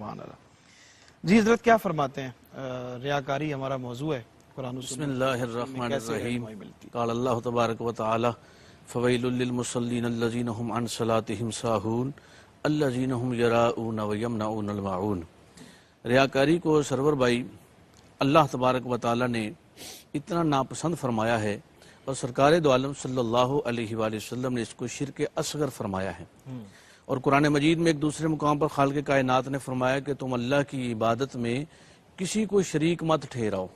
سبحان اللہ. جی حضرت کیا فرماتے ہیں؟ ریاکاری ہمارا موضوع ہے قرآن و بسم سنت اللہ الرحمن کیسے الرحیم. رہنمائی ملتی ہے؟ قال اللہ تبارک و تعالی فویل للمصلین الذین هم عن صلاتهم ساہون الذین هم یراؤون ویمنعون الماعون. ریاکاری کو سرور بھائی اللہ تبارک و تعالی نے اتنا ناپسند فرمایا ہے اور سرکار دو عالم صلی اللہ علیہ وآلہ وسلم نے اس کو شرک اصغر فرمایا ہے. اور قرآن مجید میں ایک دوسرے مقام پر خالق کائنات نے فرمایا کہ تم اللہ کی عبادت میں کسی کو شریک مت ٹھہراؤ.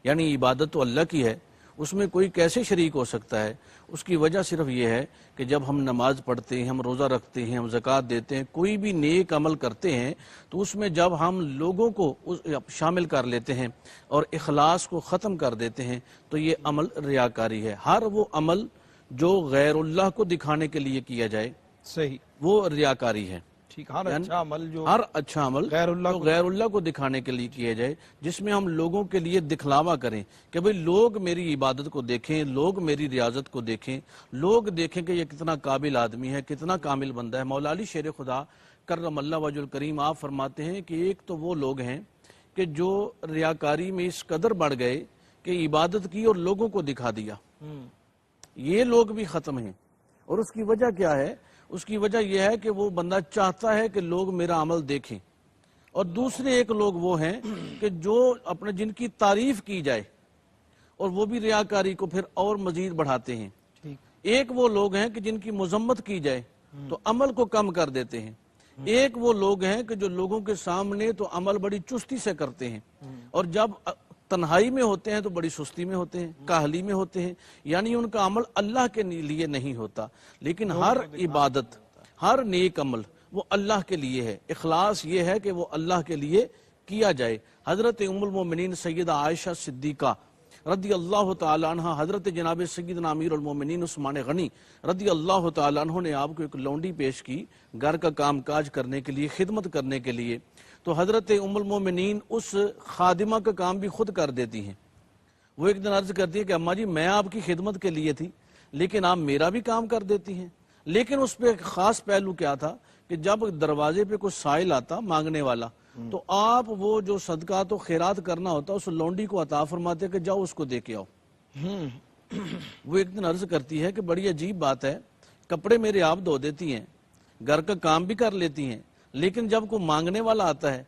یعنی عبادت تو اللہ کی ہے، اس میں کوئی کیسے شریک ہو سکتا ہے؟ اس کی وجہ صرف یہ ہے کہ جب ہم نماز پڑھتے ہیں، ہم روزہ رکھتے ہیں، ہم زکوٰۃ دیتے ہیں، کوئی بھی نیک عمل کرتے ہیں تو اس میں جب ہم لوگوں کو شامل کر لیتے ہیں اور اخلاص کو ختم کر دیتے ہیں تو یہ عمل ریاکاری ہے. ہر وہ عمل جو غیر اللہ کو دکھانے کے لیے کیا جائے صحیح، وہ ریاکاری ہے. ٹھیک. ہر اچھا عمل جو ہر اچھا عمل غیر اللہ جو غیر اللہ کو دکھانے کے لیے کیا جائے، جس میں ہم لوگوں کے لیے دکھلاوا کریں کہ بھئی لوگ میری عبادت کو دیکھیں، لوگ میری ریاضت کو دیکھیں، لوگ دیکھیں کہ یہ کتنا قابل آدمی ہے، کتنا کامل بندہ ہے. مولا علی شیر خدا کرم اللہ وجہ الکریم آپ فرماتے ہیں کہ ایک تو وہ لوگ ہیں کہ جو ریاکاری میں اس قدر بڑھ گئے کہ عبادت کی اور لوگوں کو دکھا دیا. یہ لوگ بھی ختم ہیں. اور اس کی وجہ کیا ہے؟ اس کی وجہ یہ ہے کہ وہ بندہ چاہتا ہے کہ لوگ میرا عمل دیکھیں. اور دوسرے ایک لوگ وہ ہیں کہ جو اپنے جن کی تعریف کی جائے اور وہ بھی ریاکاری کو پھر اور مزید بڑھاتے ہیں. ایک وہ لوگ ہیں کہ جن کی مذمت کی جائے تو عمل کو کم کر دیتے ہیں. ایک وہ لوگ ہیں کہ جو لوگوں کے سامنے تو عمل بڑی چستی سے کرتے ہیں اور جب تنہائی میں ہوتے ہیں تو بڑی سستی میں ہوتے ہیں، کاہلی میں ہوتے ہیں. یعنی ان کا عمل اللہ کے لیے نہیں ہوتا. لیکن ہر عبادت، ہر نیک عمل وہ اللہ کے لیے ہے. اخلاص یہ ہے کہ وہ اللہ کے لیے کیا جائے. حضرت ام المومنین سیدہ عائشہ صدیقہ رضی اللہ تعالیٰ عنہ، حضرت جناب سیدنا امیر المومنین عثمان غنی رضی اللہ تعالیٰ عنہ نے آپ کو ایک لونڈی پیش کی گھر کا کام کاج کرنے کے لیے، خدمت کرنے کے لیے. تو حضرت ام المومنین اس خادمہ کا کام بھی خود کر دیتی ہیں. وہ ایک دن عرض کرتی ہے کہ اماں جی میں آپ کی خدمت کے لیے تھی لیکن آپ میرا بھی کام کر دیتی ہیں. لیکن اس پہ ایک خاص پہلو کیا تھا کہ جب دروازے پہ کوئی سائل آتا مانگنے والا تو آپ وہ جو صدقات و خیرات کرنا ہوتا اس لونڈی کو عطا فرماتے کہ جاؤ اس کو دے کے آؤ. وہ ایک دن عرض کرتی ہے کہ بڑی عجیب بات ہے، کپڑے میرے آپ دھو دیتی ہیں، گھر کا کام بھی کر لیتی ہیں، لیکن جب کوئی مانگنے والا آتا ہے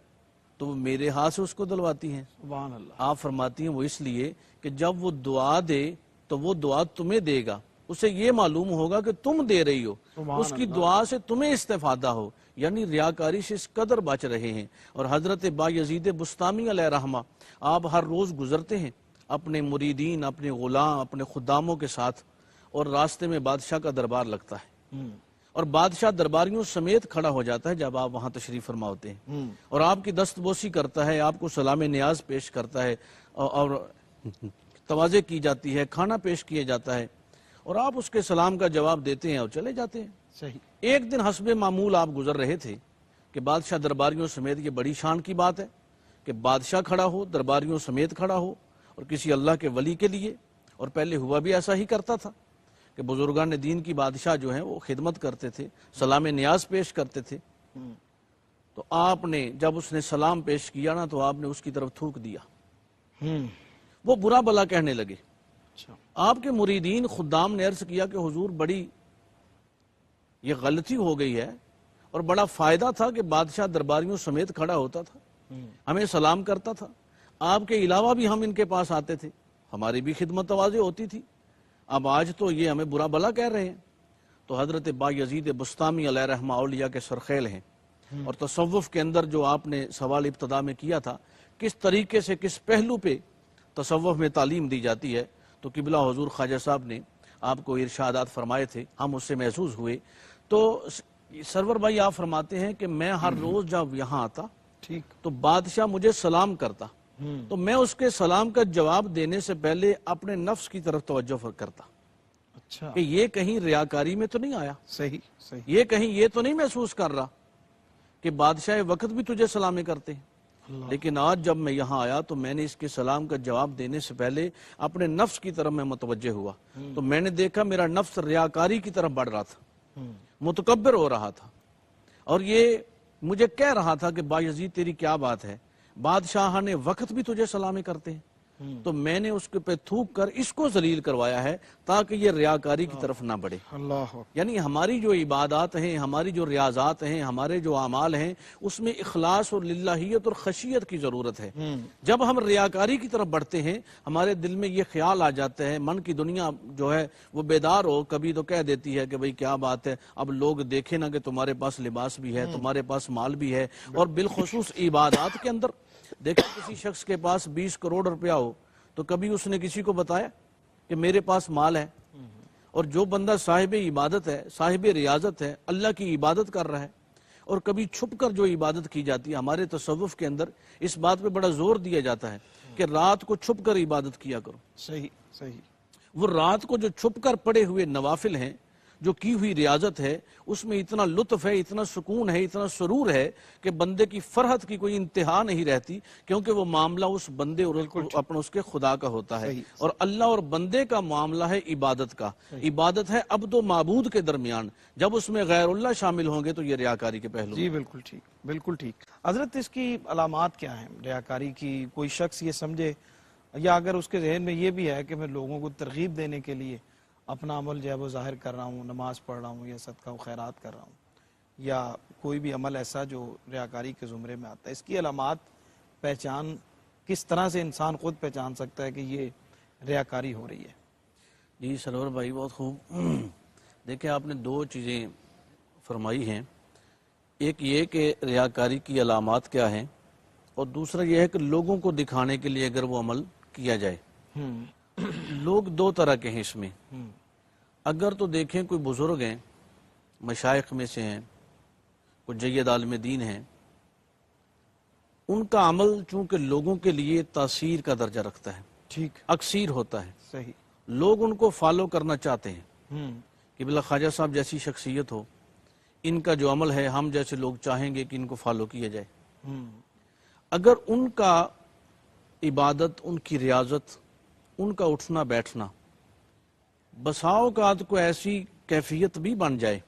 تو وہ میرے ہاتھ سے اس کو دلواتی ہیں. سبحان اللہ. آپ فرماتی ہیں وہ اس لیے کہ جب وہ دعا دے تو وہ دعا تمہیں دے گا، اسے یہ معلوم ہوگا کہ تم دے رہی ہو، اس کی دعا سے تمہیں استفادہ ہو. یعنی ریاکاری سے اس قدر بچ رہے ہیں. اور حضرت با یزید بستامی علیہ رحمہ آپ ہر روز گزرتے ہیں اپنے مریدین، اپنے غلام، اپنے خداموں کے ساتھ، اور راستے میں بادشاہ کا دربار لگتا ہے اور بادشاہ درباریوں سمیت کھڑا ہو جاتا ہے جب آپ وہاں تشریف فرما ہوتے ہیں اور آپ کی دست بوسی کرتا ہے، آپ کو سلام نیاز پیش کرتا ہے اور توازے کی جاتی ہے، کھانا پیش کیا جاتا ہے اور آپ اس کے سلام کا جواب دیتے ہیں اور چلے جاتے ہیں. صحیح. ایک دن حسب معمول آپ گزر رہے تھے کہ بادشاہ درباریوں سمیت، یہ بڑی شان کی بات ہے کہ بادشاہ کھڑا ہو، درباریوں سمیت کھڑا ہو اور کسی اللہ کے ولی کے لیے. اور پہلے ہوا بھی ایسا ہی کرتا تھا کہ بزرگان دین کی بادشاہ جو ہیں وہ خدمت کرتے تھے، سلام نیاز پیش کرتے تھے. تو آپ نے جب اس نے سلام پیش کیا نا تو آپ نے اس کی طرف تھوک دیا. وہ برا بلا کہنے لگے. آپ کے مریدین خدام نے عرض کیا کہ حضور بڑی یہ غلطی ہو گئی ہے اور بڑا فائدہ تھا کہ بادشاہ درباریوں سمیت کھڑا ہوتا تھا، ہمیں سلام کرتا تھا، آپ کے علاوہ بھی ہم ان کے پاس آتے تھے، ہماری بھی خدمت تواضع ہوتی تھی. اب آج تو یہ ہمیں برا بلا کہہ رہے ہیں. تو حضرت با یزید بستامی علیہ رحمہ اولیاء کے سرخیل ہیں اور تصوف کے اندر جو آپ نے سوال ابتدا میں کیا تھا کس طریقے سے کس پہلو پہ تصوف میں تعلیم دی جاتی ہے، تو قبلہ حضور خواجہ صاحب نے آپ کو ارشادات فرمائے تھے، ہم اس سے محظوظ ہوئے. تو سرور بھائی آپ فرماتے ہیں کہ میں ہر روز جب یہاں آتا تو بادشاہ مجھے سلام کرتا تو میں اس کے سلام کا جواب دینے سے پہلے اپنے نفس کی طرف توجہ کرتا کہ یہ کہیں ریاکاری میں تو نہیں آیا، صحیح. یہ کہیں یہ تو نہیں محسوس کر رہا کہ بادشاہ وقت بھی تجھے سلامیں کرتے ہیں. لیکن آج جب میں یہاں آیا تو میں نے اس کے سلام کا جواب دینے سے پہلے اپنے نفس کی طرف میں متوجہ ہوا تو میں نے دیکھا میرا نفس ریاکاری کی طرف بڑھ رہا تھا، متکبر ہو رہا تھا. اور یہ مجھے کہہ رہا تھا کہ بایزید تیری کیا بات ہے، بادشاہ نے وقت بھی تجھے سلامی کرتے ہیں، تو میں نے اس کے پہ تھوک کر اس کو ذلیل کروایا ہے تاکہ یہ ریاکاری کی طرف نہ بڑھے۔ اللہ یعنی ہماری جو عبادات ہیں، ہماری جو ریاضات ہیں، ہمارے جو اعمال ہیں، اس میں اخلاص اور للہیت اور خشیت کی ضرورت ہے۔ جب ہم ریاکاری کی طرف بڑھتے ہیں، ہمارے دل میں یہ خیال آ جاتا ہے، من کی دنیا جو ہے وہ بیدار ہو، کبھی تو کہہ دیتی ہے کہ بھئی کیا بات ہے، اب لوگ دیکھیں نا کہ تمہارے پاس لباس بھی ہے، تمہارے پاس مال بھی ہے، اور بالخصوص عبادات کے اندر دیکھیں کسی شخص کے پاس 20 کروڑ روپیہ ہو تو کبھی اس نے کسی کو بتایا کہ میرے پاس مال ہے؟ اور جو بندہ صاحب عبادت ہے، صاحب ریاضت ہے، اللہ کی عبادت کر رہا ہے، اور کبھی چھپ کر جو عبادت کی جاتی ہے، ہمارے تصوف کے اندر اس بات پہ بڑا زور دیا جاتا ہے کہ رات کو چھپ کر عبادت کیا کرو۔ صحیح صحیح۔ وہ رات کو جو چھپ کر پڑے ہوئے نوافل ہیں، جو کی ہوئی ریاضت ہے، اس میں اتنا لطف ہے، اتنا سکون ہے، اتنا سرور ہے کہ بندے کی فرحت کی کوئی انتہا نہیں رہتی، کیونکہ وہ معاملہ اس بندے اور اپنا اس کے خدا کا ہوتا ہے، اور اللہ اور بندے کا معاملہ ہے عبادت کا۔ عبادت ہے عبد و معبود کے درمیان، جب اس میں غیر اللہ شامل ہوں گے تو یہ ریاکاری کے پہلو۔ جی بالکل ٹھیک، بالکل ٹھیک۔ حضرت اس کی علامات کیا ہیں ریاکاری کی؟ کوئی شخص یہ سمجھے، یا اگر اس کے ذہن میں یہ بھی ہے کہ میں لوگوں کو ترغیب دینے کے لیے اپنا عمل جو ہے وہ ظاہر کر رہا ہوں، نماز پڑھ رہا ہوں یا صدقہ و خیرات کر رہا ہوں، یا کوئی بھی عمل ایسا جو ریاکاری کے زمرے میں آتا ہے، اس کی علامات پہچان کس طرح سے انسان خود پہچان سکتا ہے کہ یہ ریاکاری ہو رہی ہے؟ جی سرور بھائی بہت خوب۔ دیکھیں آپ نے دو چیزیں فرمائی ہیں، ایک یہ کہ ریاکاری کی علامات کیا ہیں، اور دوسرا یہ ہے کہ لوگوں کو دکھانے کے لیے اگر وہ عمل کیا جائے۔ لوگ دو طرح کے ہیں اس میں۔ اگر تو دیکھیں کوئی بزرگ ہیں، مشائخ میں سے ہیں، کوئی جید عالم دین ہیں، ان کا عمل چونکہ لوگوں کے لیے تاثیر کا درجہ رکھتا ہے، ٹھیک، اکثیر ہوتا ہے، صحیح، لوگ ان کو فالو کرنا چاہتے ہیں کہ بلا خواجہ صاحب جیسی شخصیت ہو، ان کا جو عمل ہے ہم جیسے لوگ چاہیں گے کہ ان کو فالو کیا جائے۔ اگر ان کا عبادت، ان کی ریاضت، ان کا اٹھنا بیٹھنا بسا اوقات کو ایسی کیفیت بھی بن جائے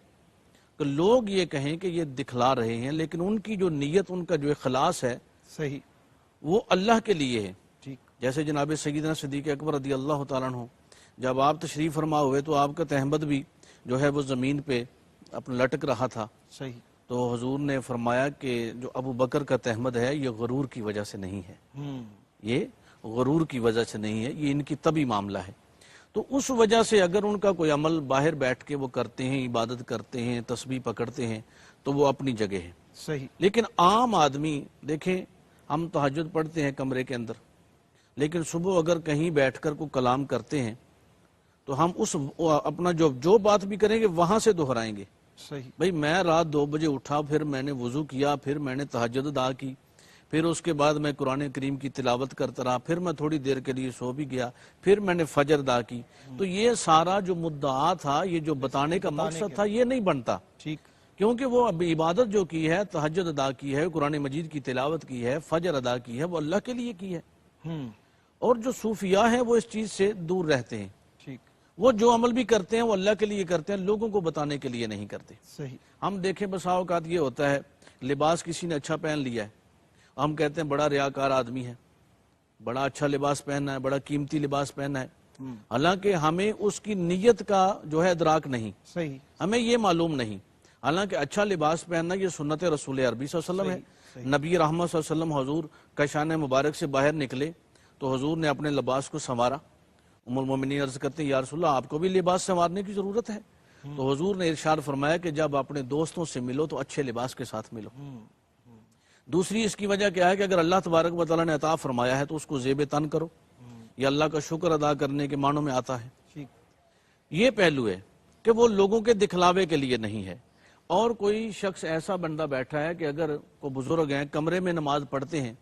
کہ لوگ یہ کہیں کہ یہ دکھلا رہے ہیں، لیکن ان کی جو نیت، ان کا جو اخلاص ہے صحیح، وہ اللہ کے لیے ہے۔ ٹھیک، جیسے جناب سیدنا صدیق اکبر رضی اللہ تعالیٰ عنہ جب آپ تشریف فرما ہوئے تو آپ کا تہمد بھی جو ہے وہ زمین پہ اپنا لٹک رہا تھا، صحیح، تو حضور نے فرمایا کہ جو ابو بکر کا تہمد ہے یہ غرور کی وجہ سے نہیں ہے، یہ غرور کی وجہ سے نہیں ہے، یہ ان کی طبی معاملہ ہے۔ تو اس وجہ سے اگر ان کا کوئی عمل باہر بیٹھ کے وہ کرتے ہیں، عبادت کرتے ہیں، تسبیح پکڑتے ہیں، تو وہ اپنی جگہ ہے۔ صحیح، لیکن عام آدمی دیکھیں، ہم تہجد پڑھتے ہیں کمرے کے اندر، لیکن صبح اگر کہیں بیٹھ کر کوئی کلام کرتے ہیں تو ہم اس اپنا جو بات بھی کریں گے وہاں سے دہرائیں گے۔ صحیح، بھئی میں رات 2 بجے اٹھا، پھر میں نے وضو کیا، پھر میں نے تہجد ادا کی، پھر اس کے بعد میں قرآن کریم کی تلاوت کرتا رہا، پھر میں تھوڑی دیر کے لیے سو بھی گیا، پھر میں نے فجر ادا کی۔ تو یہ سارا جو مدعا تھا، یہ جو بتانے کا مقصد تھا، یہ نہیں بنتا، ٹھیک، کیونکہ وہ اب عبادت جو کی ہے، تہجد ادا کی ہے، قرآن مجید کی تلاوت کی ہے، فجر ادا کی ہے، وہ اللہ کے لیے کی ہے۔ اور جو صوفیاء ہیں وہ اس چیز سے دور رہتے ہیں، ٹھیک، وہ جو عمل بھی کرتے ہیں وہ اللہ کے لیے کرتے ہیں، لوگوں کو بتانے کے لیے نہیں کرتے۔ صحیح، ہم دیکھیں بسا اوقات یہ ہوتا ہے، لباس کسی نے اچھا پہن لیا ہے، ہم کہتے ہیں بڑا ریاکار آدمی ہے، بڑا اچھا لباس پہننا ہے، بڑا قیمتی لباس پہننا ہے، حالانکہ ہمیں اس کی نیت کا جو ہے ادراک نہیں، صحیح، ہمیں یہ معلوم نہیں۔ حالانکہ اچھا لباس پہننا یہ سنت رسول عربی صلی اللہ علیہ وسلم ہے۔ نبی رحمت صلی اللہ علیہ وسلم حضور کشان مبارک سے باہر نکلے تو حضور نے اپنے لباس کو سنوارا۔ ام المومنین عرض کرتے ہیں یا رسول اللہ آپ کو بھی لباس سنوارنے کی ضرورت ہے؟ تو حضور نے ارشاد فرمایا کہ جب اپنے دوستوں سے ملو تو اچھے لباس کے ساتھ ملو۔ دوسری اس کی وجہ کیا ہے کہ اگر اللہ تبارک و تعالیٰ نے عطا فرمایا ہے تو اس کو زیب تن کرو، یہ اللہ کا شکر ادا کرنے کے معنوں میں آتا ہے۔ ٹھیک، یہ پہلو ہے کہ وہ لوگوں کے دکھلاوے کے لیے نہیں ہے۔ اور کوئی شخص ایسا بندہ بیٹھا ہے کہ اگر کوئی بزرگ ہیں کمرے میں نماز پڑھتے ہیں،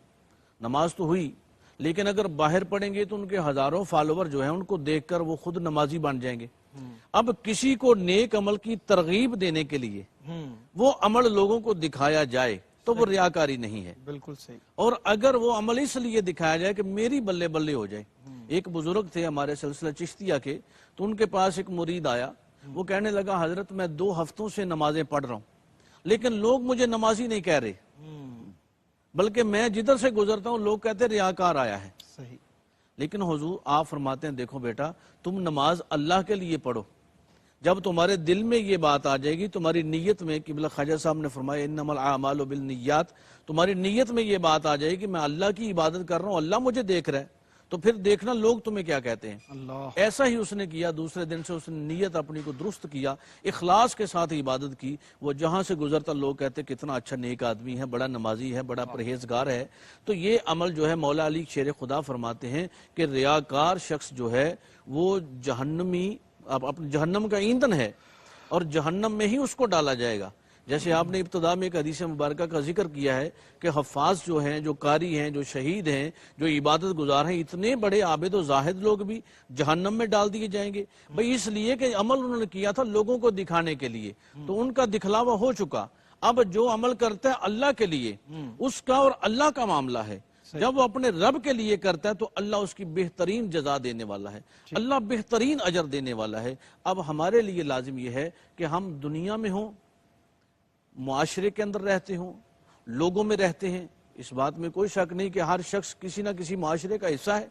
نماز تو ہوئی، لیکن اگر باہر پڑھیں گے تو ان کے ہزاروں فالوور جو ہیں ان کو دیکھ کر وہ خود نمازی بن جائیں گے۔ اب کسی کو نیک عمل کی ترغیب دینے کے لیے وہ عمل لوگوں کو دکھایا جائے تو وہ ریاکاری نہیں ہے۔ بالکل صحیح، اور اگر وہ عمل اس لیے دکھایا جائے کہ میری بلے بلے ہو جائے۔ ایک بزرگ تھے ہمارے سلسلہ چشتیہ کے، تو ان کے پاس ایک مرید آیا، وہ کہنے لگا حضرت میں 2 ہفتوں سے نمازیں پڑھ رہا ہوں لیکن لوگ مجھے نمازی نہیں کہہ رہے، بلکہ میں جدھر سے گزرتا ہوں لوگ کہتے ہیں ریاکار آیا ہے۔ صحیح۔ لیکن حضور آپ فرماتے ہیں دیکھو بیٹا، تم نماز اللہ کے لیے پڑھو، جب تمہارے دل میں یہ بات آ جائے گی، تمہاری نیت میں، قبلہ خواجہ صاحب نے فرمایا انما الاعمال بالنیات، تمہاری نیت میں یہ بات آ جائے گی میں اللہ کی عبادت کر رہا ہوں، اللہ مجھے دیکھ رہا ہے، تو پھر دیکھنا لوگ تمہیں کیا کہتے ہیں۔ اللہ، ایسا ہی اس نے کیا، دوسرے دن سے اس نے نیت اپنی کو درست کیا، اخلاص کے ساتھ عبادت کی، وہ جہاں سے گزرتا لوگ کہتے کتنا اچھا نیک آدمی ہے، بڑا نمازی ہے، بڑا پرہیزگار ہے۔ تو یہ عمل جو ہے مولا علی شیر خدا فرماتے ہیں کہ ریاکار شخص جو ہے وہ جہنمی، اپنے جہنم کا ایندھن ہے، اور جہنم میں ہی اس کو ڈالا جائے گا۔ جیسے آپ نے ابتدا میں ایک حدیث مبارکہ کا ذکر کیا ہے کہ حفاظ جو ہیں، جو قاری ہیں، جو شہید ہیں، جو عبادت گزار ہیں، اتنے بڑے عابد و زاہد لوگ بھی جہنم میں ڈال دیے جائیں گے، بھئی اس لیے کہ عمل انہوں نے کیا تھا لوگوں کو دکھانے کے لیے، تو ان کا دکھلاوا ہو چکا۔ اب جو عمل کرتا ہے اللہ کے لیے، اس کا اور اللہ کا معاملہ ہے۔ جب وہ اپنے رب کے لیے کرتا ہے تو اللہ اس کی بہترین جزا دینے والا ہے، اللہ بہترین اجر دینے والا ہے۔ اب ہمارے لیے لازم یہ ہے کہ ہم دنیا میں ہوں، معاشرے کے اندر رہتے ہوں، لوگوں میں رہتے ہیں، اس بات میں کوئی شک نہیں کہ ہر شخص کسی نہ کسی معاشرے کا حصہ ہے،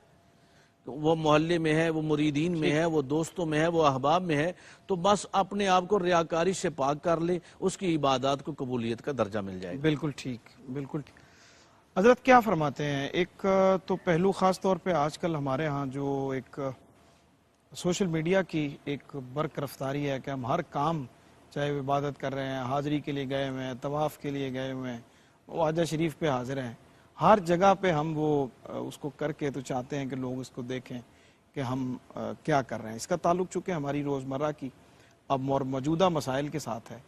وہ محلے میں ہے، وہ مریدین میں ہے، وہ دوستوں میں ہے، وہ احباب میں ہے، تو بس اپنے آپ کو ریاکاری سے پاک کر لے، اس کی عبادات کو قبولیت کا درجہ مل جائے گا۔ بالکل ٹھیک، بالکل ٹھیک۔ حضرت کیا فرماتے ہیں، ایک تو پہلو خاص طور پہ آج کل ہمارے ہاں جو ایک سوشل میڈیا کی ایک برق رفتاری ہے کہ ہم ہر کام، چاہے وہ عبادت کر رہے ہیں، حاضری کے لیے گئے ہوئے ہیں، طواف کے لیے گئے ہوئے ہیں، وہ حج شریف پہ حاضر ہیں، ہر جگہ پہ ہم وہ اس کو کر کے تو چاہتے ہیں کہ لوگ اس کو دیکھیں کہ ہم کیا کر رہے ہیں۔ اس کا تعلق چونکہ ہماری روزمرہ کی اب اور موجودہ مسائل کے ساتھ ہے،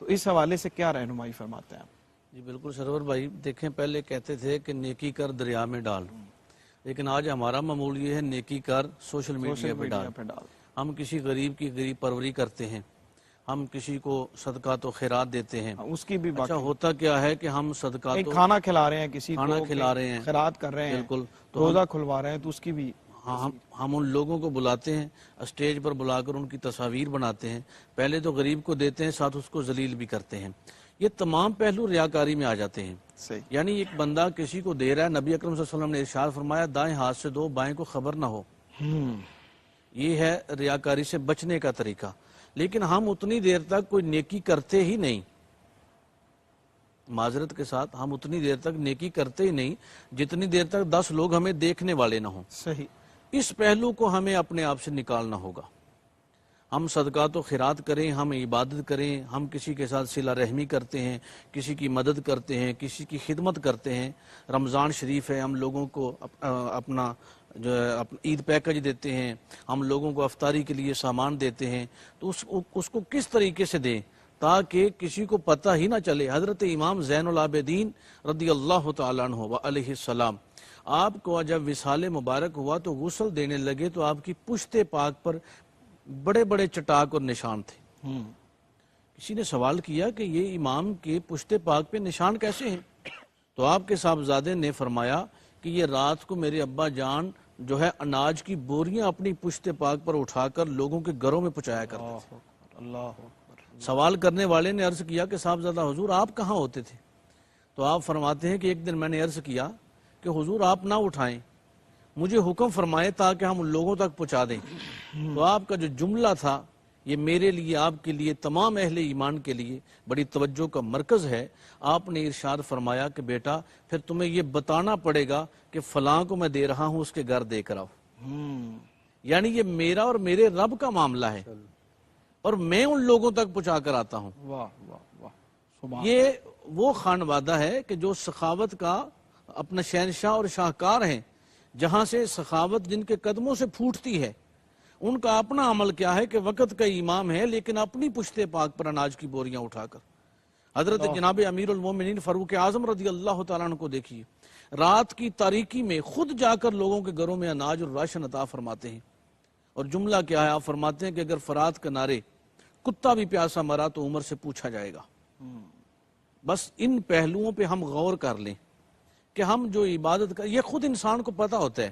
تو اس حوالے سے کیا رہنمائی فرماتے ہیں آپ؟ جی بالکل سرور بھائی، دیکھیں پہلے کہتے تھے کہ نیکی کر دریا میں ڈال، لیکن آج ہمارا معمول یہ ہے نیکی کر سوشل میڈیا پہ ڈال۔ ہم کسی غریب کی غریب پروری کرتے ہیں، ہم کسی کو صدقات و خیرات دیتے ہیں، اس کی بھی اچھا ہوتا کیا ہے کہ ہم صدقات و کھانا کھلا رہے ہیں، کسی کھانا کو کھلا رہے ہیں، خیرات کر رہے ہیں، بالکل، تو روزہ کھلوا رہے ہیں، تو اس کی بھی ہم ان لوگوں کو بلاتے ہیں، اسٹیج پر بلا کر ان کی تصاویر بناتے ہیں، پہلے تو غریب کو دیتے ہیں، ساتھ اس کو ذلیل بھی کرتے ہیں۔ یہ تمام پہلو ریاکاری میں آ جاتے ہیں۔ صحیح۔ یعنی ایک بندہ کسی کو دے رہا ہے، نبی اکرم صلی اللہ علیہ وسلم نے ارشاد فرمایا دائیں ہاتھ سے دو، بائیں کو خبر نہ ہو۔ یہ ہے ریاکاری سے بچنے کا طریقہ۔ لیکن ہم اتنی دیر تک کوئی نیکی کرتے ہی نہیں، معذرت کے ساتھ ہم اتنی دیر تک نیکی کرتے ہی نہیں جتنی دیر تک 10 لوگ ہمیں دیکھنے والے نہ ہوں۔ صحیح۔ اس پہلو کو ہمیں اپنے آپ سے نکالنا ہوگا۔ ہم صدقات و خیرات کریں، ہم عبادت کریں، ہم کسی کے ساتھ صلہ رحمی کرتے ہیں، کسی کی مدد کرتے ہیں، کسی کی خدمت کرتے ہیں۔ رمضان شریف ہے، ہم لوگوں کو اپنا جو ہے عید پیکج دیتے ہیں، ہم لوگوں کو افطاری کے لیے سامان دیتے ہیں، تو اس کو کس طریقے سے دیں تاکہ کسی کو پتہ ہی نہ چلے۔ حضرت امام زین العابدین رضی اللہ تعالیٰ عنہ وعلیہ السلام، آپ کو جب وصال مبارک ہوا تو غسل دینے لگے تو آپ کی پشت پاک پر بڑے بڑے چٹاک اور نشان تھے۔ کسی نے سوال کیا کہ یہ امام کے پشت پاک پہ نشان کیسے ہیں؟ تو آپ کے صاحبزادے نے فرمایا کہ یہ رات کو میرے ابا جان جو ہے اناج کی بوریاں اپنی پشت پاک پر اٹھا کر لوگوں کے گھروں میں پہنچایا کرتے تھے۔ اللہ سوال کرنے والے نے عرض کیا کہ صاحبزادہ حضور آپ کہاں ہوتے تھے؟ تو آپ فرماتے ہیں کہ ایک دن میں نے عرض کیا کہ حضور آپ نہ اٹھائیں، مجھے حکم فرمائے تاکہ ہم لوگوں تک پہنچا دیں۔ تو آپ کا جو جملہ تھا یہ میرے لیے، آپ کے لیے، تمام اہل ایمان کے لیے بڑی توجہ کا مرکز ہے۔ آپ نے ارشاد فرمایا کہ بیٹا پھر تمہیں یہ بتانا پڑے گا کہ فلاں کو میں دے رہا ہوں، اس کے گھر دے کر آؤ۔ یعنی یہ میرا اور میرے رب کا معاملہ ہے اور میں ان لوگوں تک پہنچا کر آتا ہوں۔ واہ واہ واہ، یہ وہ خانوادہ ہے کہ جو سخاوت کا اپنا شہنشاہ اور شاہکار ہیں، جہاں سے سخاوت جن کے قدموں سے پھوٹتی ہے۔ ان کا اپنا عمل کیا ہے کہ وقت کا امام ہے لیکن اپنی پشت پاک پر اناج کی بوریاں اٹھا کر۔ حضرت جناب امیر المومنین فاروق اعظم رضی اللہ تعالیٰ عنہ کو دیکھیے، رات کی تاریکی میں خود جا کر لوگوں کے گھروں میں اناج اور راشن عطا فرماتے ہیں۔ اور جملہ کیا ہے؟ آپ فرماتے ہیں کہ اگر فرات کنارے کتا بھی پیاسا مرا تو عمر سے پوچھا جائے گا۔ بس ان پہلوؤں پہ ہم غور کر لیں کہ ہم جو عبادت کر، یہ خود انسان کو پتہ ہوتا ہے۔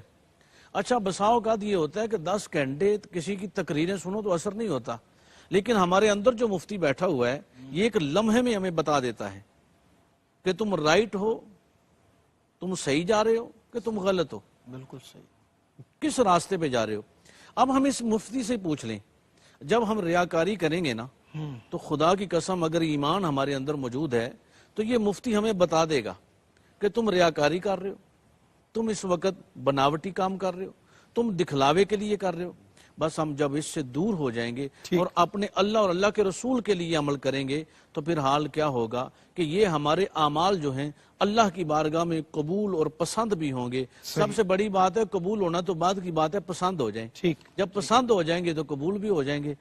اچھا بسا اوقات یہ ہوتا ہے کہ 10 گھنٹے کسی کی تقریریں سنو تو اثر نہیں ہوتا، لیکن ہمارے اندر جو مفتی بیٹھا ہوا ہے یہ ایک لمحے میں ہمیں بتا دیتا ہے کہ تم رائٹ ہو، تم صحیح جا رہے ہو کہ تم غلط ہو، بالکل صحیح. کس راستے پہ جا رہے ہو. اب ہم اس مفتی سے پوچھ لیں، جب ہم ریاکاری کریں گے نا تو خدا کی قسم اگر ایمان ہمارے اندر موجود ہے تو یہ مفتی ہمیں بتا دے گا کہ تم ریاکاری کر رہے ہو، تم اس وقت بناوٹی کام کر رہے ہو، تم دکھلاوے کے لیے کر رہے ہو. بس ہم جب اس سے دور ہو جائیں گے اور اپنے اللہ اور اللہ کے رسول کے لیے عمل کریں گے تو پھر حال کیا ہوگا کہ یہ ہمارے اعمال جو ہیں اللہ کی بارگاہ میں قبول اور پسند بھی ہوں گے. سب سے بڑی بات ہے قبول ہونا تو بعد کی بات ہے، پسند ہو جائیں. ٹھیک. جب پسند ہو جائیں گے تو قبول بھی ہو جائیں گے.